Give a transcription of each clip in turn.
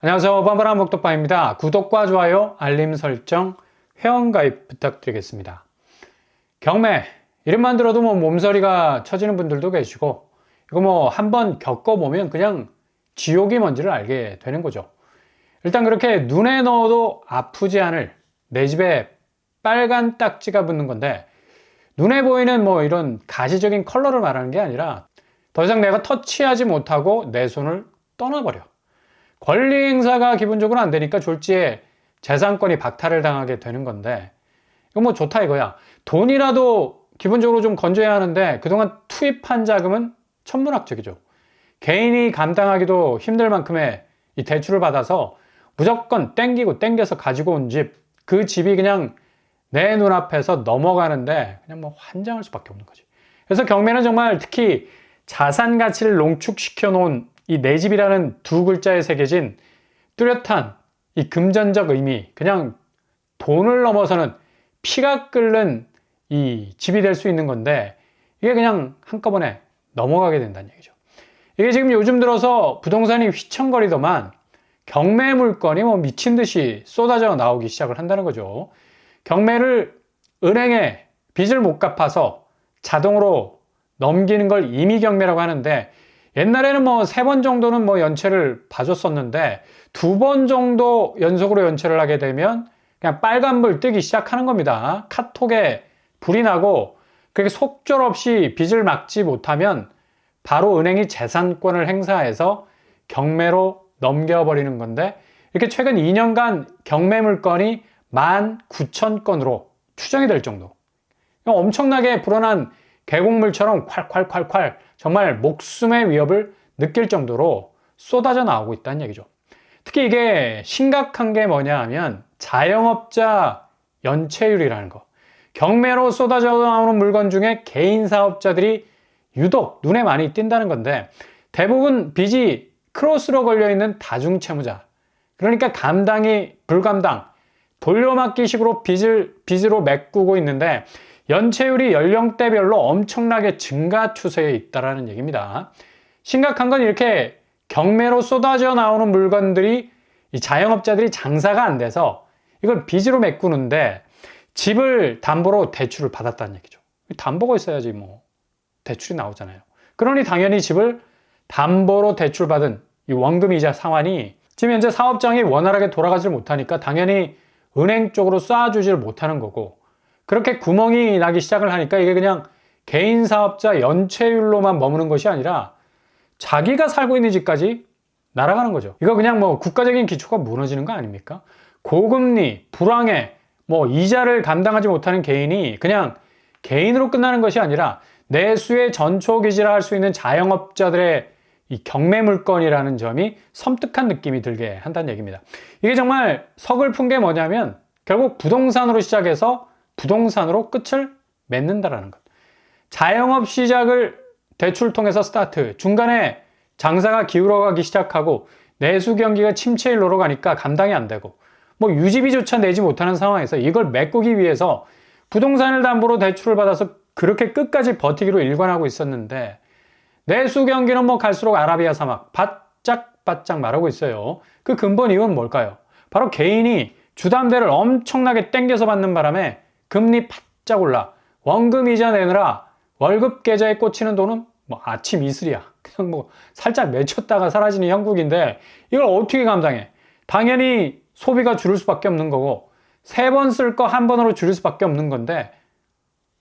안녕하세요. 뻔뻔한 목독방입니다. 구독과 좋아요, 알림 설정, 회원가입 부탁드리겠습니다. 경매, 이름만 들어도 몸서리가 쳐지는 분들도 계시고, 이거 한번 겪어보면 그냥 지옥이 뭔지를 알게 되는 거죠. 일단 그렇게 눈에 넣어도 아프지 않을 내 집에 빨간 딱지가 붙는 건데, 눈에 보이는 이런 가시적인 컬러를 말하는 게 아니라 더 이상 내가 터치하지 못하고 내 손을 떠나버려. 권리 행사가 기본적으로 안 되니까 졸지에 재산권이 박탈을 당하게 되는 건데, 이거 좋다 이거야. 돈이라도 기본적으로 좀 건져야 하는데 그동안 투입한 자금은 천문학적이죠. 개인이 감당하기도 힘들 만큼의 이 대출을 받아서 무조건 땡겨서 가지고 온 집, 그 집이 그냥 내 눈앞에서 넘어가는데 그냥 환장할 수밖에 없는 거지. 그래서 경매는 정말 특히 자산 가치를 농축시켜 놓은 이 내 집이라는 두 글자에 새겨진 뚜렷한 이 금전적 의미, 그냥 돈을 넘어서는 피가 끓는 이 집이 될 수 있는 건데, 이게 그냥 한꺼번에 넘어가게 된다는 얘기죠. 이게 지금 요즘 들어서 부동산이 휘청거리더만 경매 물건이 미친 듯이 쏟아져 나오기 시작을 한다는 거죠. 경매를 은행에 빚을 못 갚아서 자동으로 넘기는 걸 임의경매라고 하는데, 옛날에는 3번 정도는 연체를 봐줬었는데 2번 정도 연속으로 연체를 하게 되면 그냥 빨간불 뜨기 시작하는 겁니다. 카톡에 불이 나고, 그렇게 속절없이 빚을 막지 못하면 바로 은행이 재산권을 행사해서 경매로 넘겨버리는 건데, 이렇게 최근 2년간 경매 물건이 19,000건으로 추정이 될 정도, 엄청나게 불어난 계곡물처럼 콸콸콸콸 정말 목숨의 위협을 느낄 정도로 쏟아져 나오고 있다는 얘기죠. 특히 이게 심각한 게 뭐냐 하면 자영업자 연체율이라는 거. 경매로 쏟아져 나오는 물건 중에 개인 사업자들이 유독 눈에 많이 띈다는 건데, 대부분 빚이 크로스로 걸려있는 다중채무자, 그러니까 감당이 불감당, 돌려막기식으로 빚으로 메꾸고 있는데 연체율이 연령대별로 엄청나게 증가 추세에 있다는 얘기입니다. 심각한 건 이렇게 경매로 쏟아져 나오는 물건들이 이 자영업자들이 장사가 안 돼서 이걸 빚으로 메꾸는데, 집을 담보로 대출을 받았다는 얘기죠. 담보가 있어야지 대출이 나오잖아요. 그러니 당연히 집을 담보로 대출받은 이 원금이자 상환이 지금 현재 사업장이 원활하게 돌아가지 못하니까 당연히 은행 쪽으로 쏴주지를 못하는 거고, 그렇게 구멍이 나기 시작을 하니까 이게 그냥 개인 사업자 연체율로만 머무는 것이 아니라 자기가 살고 있는 집까지 날아가는 거죠. 이거 그냥 국가적인 기초가 무너지는 거 아닙니까? 고금리, 불황에 이자를 감당하지 못하는 개인이 그냥 개인으로 끝나는 것이 아니라 내수의 전초기지라 할 수 있는 자영업자들의 이 경매 물건이라는 점이 섬뜩한 느낌이 들게 한다는 얘기입니다. 이게 정말 서글픈 게 뭐냐면 결국 부동산으로 시작해서 부동산으로 끝을 맺는다라는 것. 자영업 시작을 대출 통해서 스타트, 중간에 장사가 기울어가기 시작하고 내수 경기가 침체일로로 가니까 감당이 안 되고 유지비조차 내지 못하는 상황에서 이걸 메꾸기 위해서 부동산을 담보로 대출을 받아서 그렇게 끝까지 버티기로 일관하고 있었는데, 내수 경기는 갈수록 아라비아 사막 바짝바짝 마르고 있어요. 그 근본 이유는 뭘까요? 바로 개인이 주담대를 엄청나게 땡겨서 받는 바람에 금리 바짝 올라 원금 이자 내느라 월급 계좌에 꽂히는 돈은 아침 이슬이야. 그냥 살짝 맺혔다가 사라지는 형국인데 이걸 어떻게 감당해? 당연히 소비가 줄을 수밖에 없는 거고, 3번 쓸 거 1번으로 줄일 수밖에 없는 건데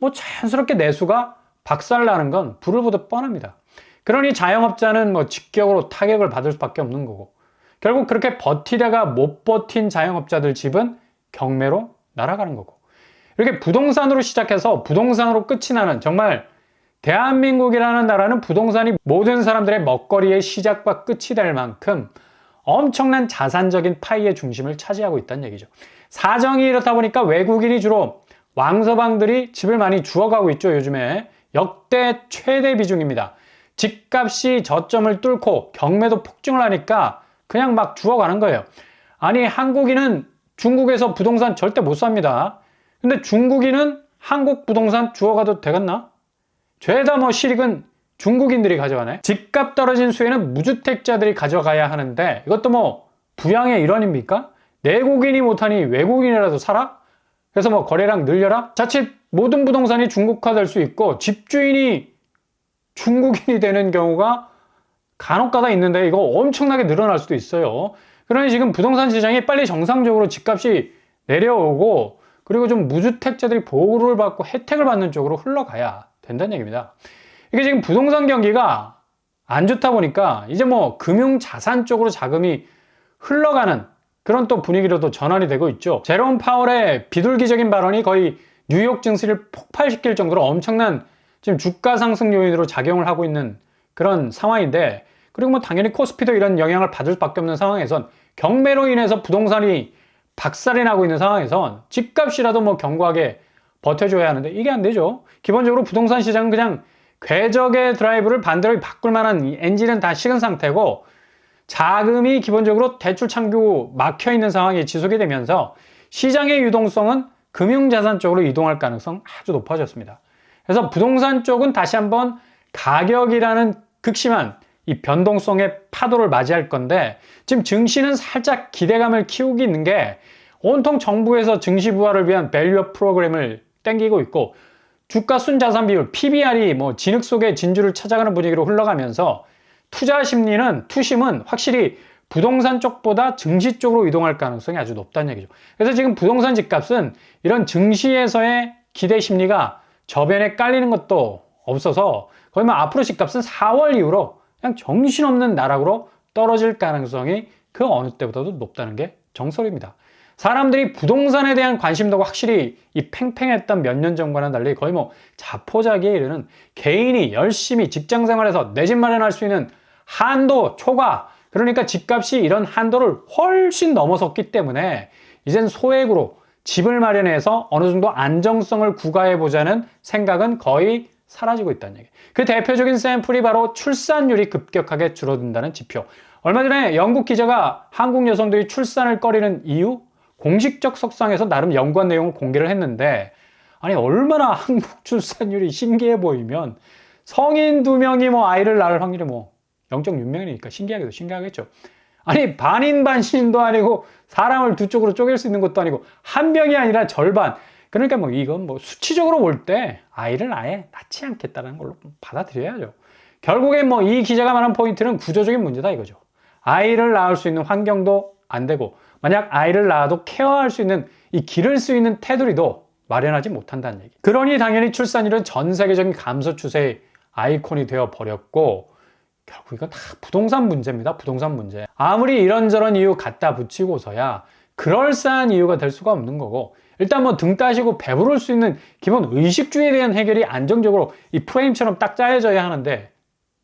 자연스럽게 내수가 박살나는 건 불을 보듯 뻔합니다. 그러니 자영업자는 직격으로 타격을 받을 수밖에 없는 거고, 결국 그렇게 버티다가 못 버틴 자영업자들 집은 경매로 날아가는 거고, 이렇게 부동산으로 시작해서 부동산으로 끝이 나는, 정말 대한민국이라는 나라는 부동산이 모든 사람들의 먹거리의 시작과 끝이 될 만큼 엄청난 자산적인 파이의 중심을 차지하고 있다는 얘기죠. 사정이 이렇다 보니까 외국인이 주로 왕서방들이 집을 많이 주워가고 있죠. 요즘에 역대 최대 비중입니다. 집값이 저점을 뚫고 경매도 폭증을 하니까 그냥 주워가는 거예요. 아니, 한국인은 중국에서 부동산 절대 못 삽니다. 근데 중국인은 한국 부동산 주워가도 되겠나? 죄다 실익은 중국인들이 가져가네. 집값 떨어진 수혜는 무주택자들이 가져가야 하는데, 이것도 부양의 일환입니까? 내국인이 못하니 외국인이라도 사라? 그래서 뭐 거래량 늘려라? 자칫 모든 부동산이 중국화될 수 있고 집주인이 중국인이 되는 경우가 간혹가다 있는데 이거 엄청나게 늘어날 수도 있어요. 그러니 지금 부동산 시장이 빨리 정상적으로 집값이 내려오고 그리고 좀 무주택자들이 보호를 받고 혜택을 받는 쪽으로 흘러가야 된다는 얘기입니다. 이게 지금 부동산 경기가 안 좋다 보니까 이제 뭐 금융자산 쪽으로 자금이 흘러가는 그런 또 분위기로도 전환이 되고 있죠. 제롬 파월의 비둘기적인 발언이 거의 뉴욕 증시를 폭발시킬 정도로 엄청난 지금 주가 상승 요인으로 작용을 하고 있는 그런 상황인데, 그리고 뭐 당연히 코스피도 이런 영향을 받을 수밖에 없는 상황에선, 경매로 인해서 부동산이 박살이 나고 있는 상황에선 집값이라도 뭐 견고하게 버텨줘야 하는데 이게 안 되죠. 기본적으로 부동산 시장은 그냥 궤적의 드라이브를 반대로 바꿀 만한 엔진은 다 식은 상태고, 자금이 기본적으로 대출 창구 막혀 있는 상황이 지속이 되면서 시장의 유동성은 금융자산 쪽으로 이동할 가능성 아주 높아졌습니다. 그래서 부동산 쪽은 다시 한번 가격이라는 극심한 이 변동성의 파도를 맞이할 건데, 지금 증시는 살짝 기대감을 키우고 있는 게 온통 정부에서 증시 부활을 위한 밸류업 프로그램을 땡기고 있고, 주가 순자산 비율 PBR이 뭐 진흙 속에 진주를 찾아가는 분위기로 흘러가면서 투자 심리는, 투심은 확실히 부동산 쪽보다 증시 쪽으로 이동할 가능성이 아주 높다는 얘기죠. 그래서 지금 부동산 집값은 이런 증시에서의 기대 심리가 저변에 깔리는 것도 없어서 거의 뭐 앞으로 집값은 4월 이후로 그냥 정신없는 나락으로 떨어질 가능성이 그 어느 때보다도 높다는 게 정설입니다. 사람들이 부동산에 대한 관심도가 확실히 이 팽팽했던 몇 년 전과는 달리 거의 뭐 자포자기에 이르는, 개인이 열심히 직장 생활에서 내 집 마련할 수 있는 한도 초과, 그러니까 집값이 이런 한도를 훨씬 넘어섰기 때문에 이젠 소액으로 집을 마련해서 어느 정도 안정성을 구가해보자는 생각은 거의 사라지고 있다는 얘기. 그 대표적인 샘플이 바로 출산율이 급격하게 줄어든다는 지표. 얼마 전에 영국 기자가 한국 여성들이 출산을 꺼리는 이유? 공식적 석상에서 나름 연구한 내용을 공개를 했는데, 아니 얼마나 한국 출산율이 신기해 보이면 성인 2명이 뭐 아이를 낳을 확률이 뭐 0.6명이니까 신기하게도 신기하겠죠. 아니 반인반신도 아니고 사람을 두 쪽으로 쪼갤 수 있는 것도 아니고 한 명이 아니라 절반. 그러니까 뭐 이건 뭐 수치적으로 볼 때 아이를 아예 낳지 않겠다는 걸로 받아들여야죠. 결국엔 뭐 이 기자가 말한 포인트는 구조적인 문제다 이거죠. 아이를 낳을 수 있는 환경도 안 되고, 만약 아이를 낳아도 케어할 수 있는 이 기를 수 있는 테두리도 마련하지 못한다는 얘기. 그러니 당연히 출산율은 전 세계적인 감소 추세의 아이콘이 되어 버렸고, 결국 이건 다 부동산 문제입니다. 부동산 문제. 아무리 이런저런 이유 갖다 붙이고서야 그럴싸한 이유가 될 수가 없는 거고, 일단 뭐 등 따시고 배부를 수 있는 기본 의식주의에 대한 해결이 안정적으로 이 프레임처럼 딱 짜여져야 하는데,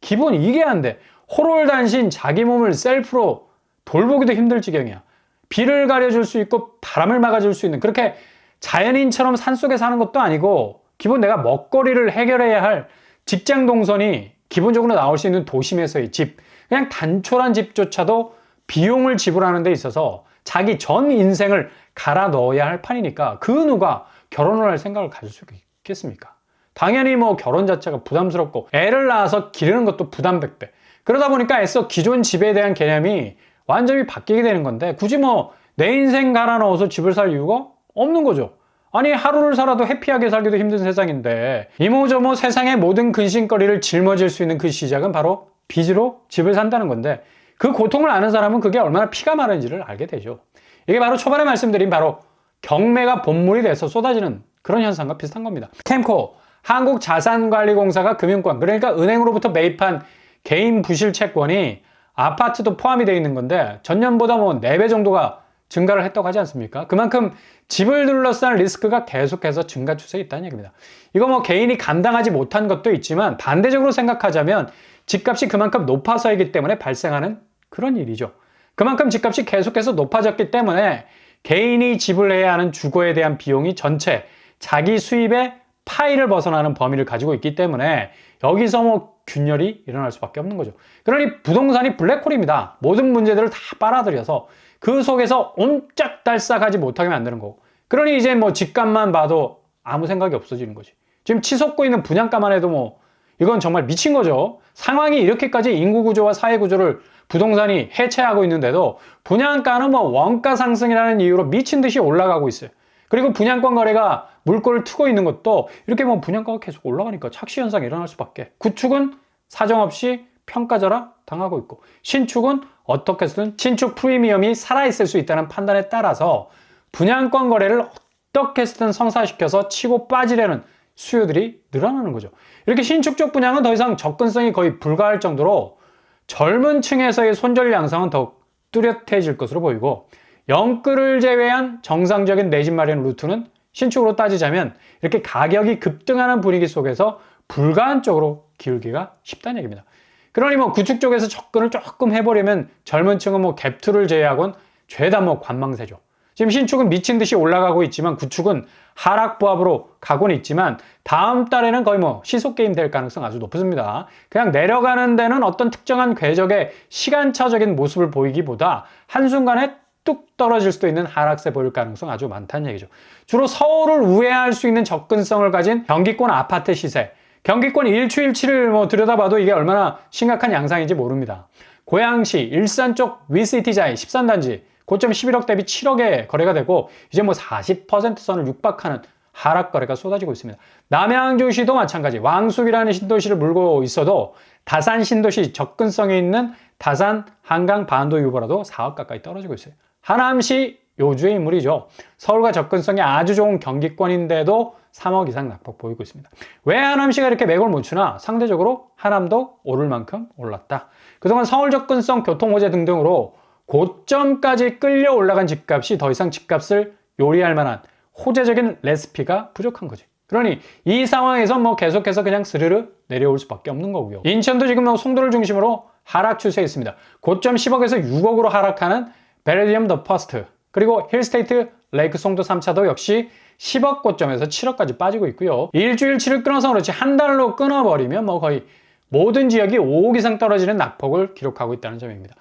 기본 이게 안 돼. 호롤단신 자기 몸을 셀프로 돌보기도 힘들 지경이야. 비를 가려줄 수 있고 바람을 막아줄 수 있는, 그렇게 자연인처럼 산속에 사는 것도 아니고, 기본 내가 먹거리를 해결해야 할 직장 동선이 기본적으로 나올 수 있는 도심에서의 집, 그냥 단촐한 집조차도 비용을 지불하는 데 있어서 자기 전 인생을 갈아 넣어야 할 판이니까 그 누가 결혼을 할 생각을 가질 수 있겠습니까? 당연히 뭐 결혼 자체가 부담스럽고 애를 낳아서 기르는 것도 부담 100배. 그러다 보니까 애써 기존 집에 대한 개념이 완전히 바뀌게 되는 건데, 굳이 뭐 내 인생 갈아 넣어서 집을 살 이유가 없는 거죠. 아니 하루를 살아도 해피하게 살기도 힘든 세상인데, 이모저모 세상의 모든 근심거리를 짊어질 수 있는 그 시작은 바로 빚으로 집을 산다는 건데, 그 고통을 아는 사람은 그게 얼마나 피가 마른지를 알게 되죠. 이게 바로 초반에 말씀드린 바로 경매가 본물이 돼서 쏟아지는 그런 현상과 비슷한 겁니다. 캠코, 한국자산관리공사가 금융권, 그러니까 은행으로부터 매입한 개인 부실 채권이 아파트도 포함이 되어 있는 건데 전년보다 뭐 4배 정도가 증가를 했다고 하지 않습니까? 그만큼 집을 둘러싼 리스크가 계속해서 증가 추세에 있다는 얘기입니다. 이거 뭐 개인이 감당하지 못한 것도 있지만 반대적으로 생각하자면 집값이 그만큼 높아서이기 때문에 발생하는 그런 일이죠. 그만큼 집값이 계속해서 높아졌기 때문에 개인이 지불해야 하는 주거에 대한 비용이 전체 자기 수입의 파이를 벗어나는 범위를 가지고 있기 때문에 여기서 뭐 균열이 일어날 수밖에 없는 거죠. 그러니 부동산이 블랙홀입니다. 모든 문제들을 다 빨아들여서 그 속에서 옴짝달싹하지 못하게 만드는 거고, 그러니 이제 뭐 집값만 봐도 아무 생각이 없어지는 거지. 지금 치솟고 있는 분양가만 해도 뭐 이건 정말 미친 거죠. 상황이 이렇게까지 인구 구조와 사회 구조를 부동산이 해체하고 있는데도 분양가는 뭐 원가 상승이라는 이유로 미친 듯이 올라가고 있어요. 그리고 분양권 거래가 물꼬를 트고 있는 것도 이렇게 뭐 분양가가 계속 올라가니까 착시 현상이 일어날 수밖에. 구축은 사정없이 평가절하 당하고 있고, 신축은 어떻게 해서든 신축 프리미엄이 살아있을 수 있다는 판단에 따라서 분양권 거래를 어떻게 해서든 성사시켜서 치고 빠지려는 수요들이 늘어나는 거죠. 이렇게 신축 쪽 분양은 더 이상 접근성이 거의 불가할 정도로 젊은 층에서의 손절 양상은 더욱 뚜렷해질 것으로 보이고, 영끌을 제외한 정상적인 내 집 마련 루트는 신축으로 따지자면 이렇게 가격이 급등하는 분위기 속에서 불가한 쪽으로 기울기가 쉽다는 얘기입니다. 그러니 뭐 구축 쪽에서 접근을 조금 해보려면 젊은 층은 뭐 갭투를 제외하곤 죄다 뭐 관망세죠. 지금 신축은 미친 듯이 올라가고 있지만 구축은 하락 부합으로 가고는 있지만 다음 달에는 거의 뭐 시속 게임 될 가능성 아주 높습니다. 그냥 내려가는 데는 어떤 특정한 궤적의 시간차적인 모습을 보이기보다 한순간에 뚝 떨어질 수도 있는 하락세 보일 가능성 아주 많다는 얘기죠. 주로 서울을 우회할 수 있는 접근성을 가진 경기권 아파트 시세, 경기권 1추1치를 뭐 들여다봐도 이게 얼마나 심각한 양상인지 모릅니다. 고양시, 일산 쪽 위시티자의 13단지 고점 11억 대비 7억에 거래가 되고 이제 뭐 40% 선을 육박하는 하락 거래가 쏟아지고 있습니다. 남양주시도 마찬가지, 왕숙이라는 신도시를 물고 있어도 다산 신도시 접근성이 있는 다산 한강 반도 유보라도 4억 가까이 떨어지고 있어요. 하남시 요주의 인물이죠. 서울과 접근성이 아주 좋은 경기권인데도 3억 이상 낙폭 보이고 있습니다. 왜 하남시가 이렇게 맥을 못 추나? 상대적으로 하남도 오를 만큼 올랐다. 그동안 서울 접근성, 교통 호재 등등으로 고점까지 끌려 올라간 집값이 더 이상 집값을 요리할 만한 호재적인 레시피가 부족한 거지. 그러니 이 상황에서 뭐 계속해서 그냥 스르르 내려올 수밖에 없는 거고요. 인천도 지금 뭐 송도를 중심으로 하락 추세에 있습니다. 고점 10억에서 6억으로 하락하는 베레디엄 더 퍼스트, 그리고 힐스테이트 레이크 송도 3차도 역시 10억 고점에서 7억까지 빠지고 있고요. 일주일치를 끊어서 그렇지 한 달로 끊어버리면 뭐 거의 모든 지역이 5억 이상 떨어지는 낙폭을 기록하고 있다는 점입니다.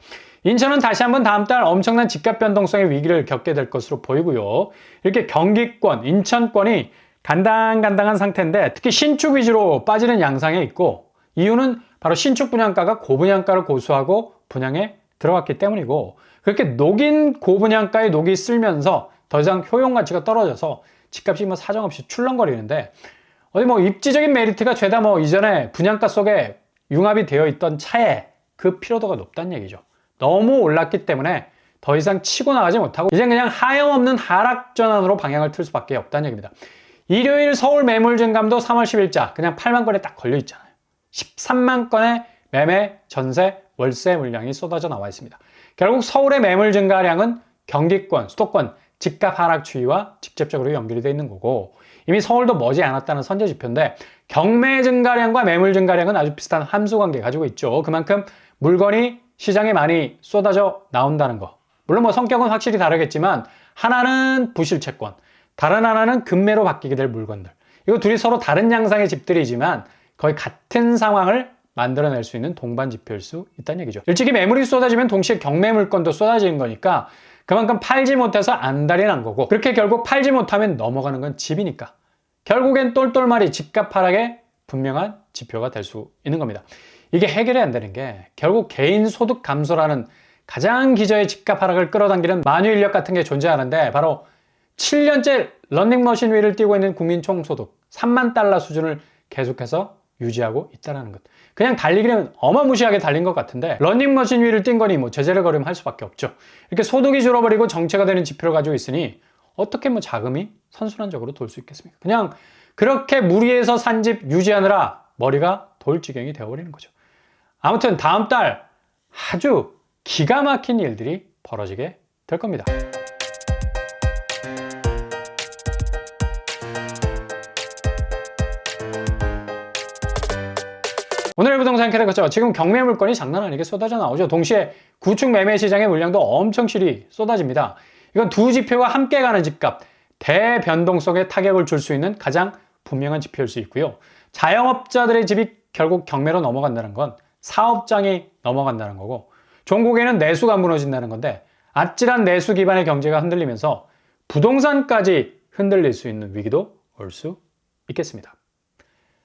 인천은 다시 한번 다음 달 엄청난 집값 변동성의 위기를 겪게 될 것으로 보이고요. 이렇게 경기권, 인천권이 간당간당한 상태인데 특히 신축 위주로 빠지는 양상에 있고, 이유는 바로 신축 분양가가 고분양가를 고수하고 분양에 들어갔기 때문이고, 그렇게 녹인 고분양가에 녹이 쓸면서 더 이상 효용 가치가 떨어져서 집값이 뭐 사정없이 출렁거리는데, 어디 뭐 입지적인 메리트가 죄다 뭐 이전에 분양가 속에 융합이 되어 있던 차에 그 피로도가 높다는 얘기죠. 너무 올랐기 때문에 더 이상 치고 나가지 못하고 이제 그냥 하염없는 하락 전환으로 방향을 틀 수밖에 없다는 얘기입니다. 일요일 서울 매물 증감도 3월 10일자 그냥 8만 건에 딱 걸려 있잖아요. 13만 건의 매매, 전세, 월세 물량이 쏟아져 나와 있습니다. 결국 서울의 매물 증가량은 경기권, 수도권 집값 하락 추이와 직접적으로 연결이 되어 있는 거고, 이미 서울도 머지않았다는 선제 지표인데 경매 증가량과 매물 증가량은 아주 비슷한 함수 관계 가지고 있죠. 그만큼 물건이 시장에 많이 쏟아져 나온다는 거. 물론 뭐 성격은 확실히 다르겠지만 하나는 부실채권, 다른 하나는 급매로 바뀌게 될 물건들. 이거 둘이 서로 다른 양상의 집들이지만 거의 같은 상황을 만들어낼 수 있는 동반 지표일 수 있다는 얘기죠. 일찍이 매물이 쏟아지면 동시에 경매 물건도 쏟아지는 거니까 그만큼 팔지 못해서 안달이 난 거고, 그렇게 결국 팔지 못하면 넘어가는 건 집이니까 결국엔 똘똘말이 집값 하락의 분명한 지표가 될 수 있는 겁니다. 이게 해결이 안 되는 게 결국 개인 소득 감소라는 가장 기저의 집값 하락을 끌어당기는 만유 인력 같은 게 존재하는데, 바로 7년째 런닝머신 위를 뛰고 있는 국민 총소득 3만 달러 수준을 계속해서 유지하고 있다는 것. 그냥 달리기는 어마무시하게 달린 것 같은데 런닝머신 위를 뛴 거니 뭐 제재를 걸으면 할 수밖에 없죠. 이렇게 소득이 줄어버리고 정체가 되는 지표를 가지고 있으니 어떻게 뭐 자금이 선순환적으로 돌 수 있겠습니까? 그냥 그렇게 무리해서 산 집 유지하느라 머리가 돌 지경이 되어버리는 거죠. 아무튼 다음 달 아주 기가 막힌 일들이 벌어지게 될 겁니다. 오늘의 부동산 캐릭터, 지금 경매 물건이 장난 아니게 쏟아져 나오죠. 동시에 구축 매매 시장의 물량도 엄청 실이 쏟아집니다. 이건 두 지표가 함께 가는 집값, 대변동성에 타격을 줄 수 있는 가장 분명한 지표일 수 있고요. 자영업자들의 집이 결국 경매로 넘어간다는 건 사업장이 넘어간다는 거고, 종국에는 내수가 무너진다는 건데 아찔한 내수 기반의 경제가 흔들리면서 부동산까지 흔들릴 수 있는 위기도 올 수 있겠습니다.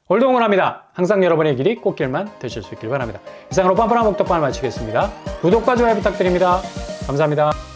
오늘도 응원합니다. 항상 여러분의 길이 꽃길만 되실 수 있길 바랍니다. 이상으로 뻔뻔한 먹덕방을 마치겠습니다. 구독과 좋아요 부탁드립니다. 감사합니다.